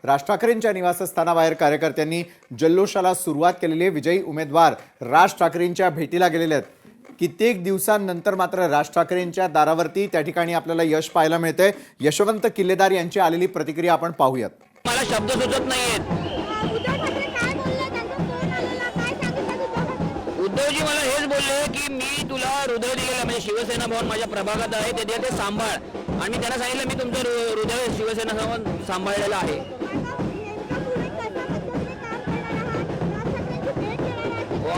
राज ठाकरेंच्या निवासस्थानाबाहेर कार्यकर्त्यांनी जल्लोषाला सुरुवात केलेली आहे। विजयी उमेदवार राज ठाकरेंच्या भेटीला गेलेले आहेत। कित्येक दिवसांनंतर मात्र राज ठाकरेंच्या दारावरती त्या ठिकाणी आपल्याला यश पाहायला मिळते। यशवंत किल्लेदार यांची आलेली प्रतिक्रिया आपण पाहूयात। मला शब्द सुचत नाहीयेत। उद्धवजी मला हेच बोलले की मी तुला हृदय दिलेलं, म्हणजे शिवसेना भवन माझ्या प्रभागात आहे, ते सांभाळ। आणि मी त्यांना सांगितलं मी तुमचं हृदय शिवसेना भवन सांभाळलेलं आहे।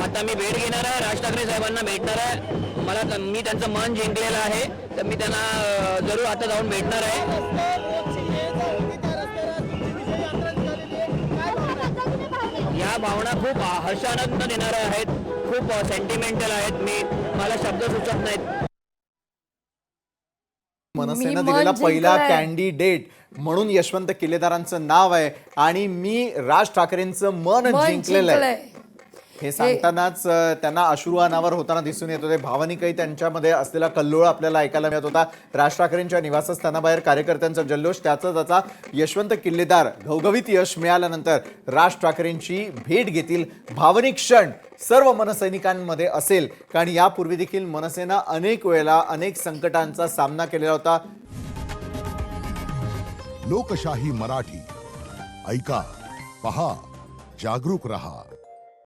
आता मी भेट घेणार आहे, राज ठाकरे साहेबांना भेटणार आहे। मी त्यांचं मन जिंकलेलं आहे, तर मी त्यांना जरूर आता जाऊन भेटणार आहे। या भावना खूप हर्षानंद देणाऱ्या आहेत, खूप सेंटिमेंटल आहेत। मला शब्द सुचत नाहीत। मनसेनं दिलेला पहिला कॅन्डिडेट म्हणून यशवंत किल्लेदारांचं नाव आहे आणि मी राज ठाकरेंचं मन जिंकलेलं आहे हे सांगतानाच त्यांना अश्रू अनावर होताना दिसून येत होते। भावनिकही त्यांच्यामध्ये असलेला कल्लोळ आपल्याला ऐकायला मिळत होता। राज ठाकरेंच्या निवासस्थानाबाहेर कार्यकर्त्यांचा जल्लोष, त्याचा यशवंत किल्लेदार घवघवीत यश मिळाल्यानंतर राज ठाकरेंची भेट घेतील। भावनिक क्षण सर्व मनसैनिकांमध्ये असेल, कारण यापूर्वी देखील मनसेनं अनेक वेळेला अनेक संकटांचा सामना केलेला होता। लोकशाही मराठी ऐका, पहा, जागरूक रहा।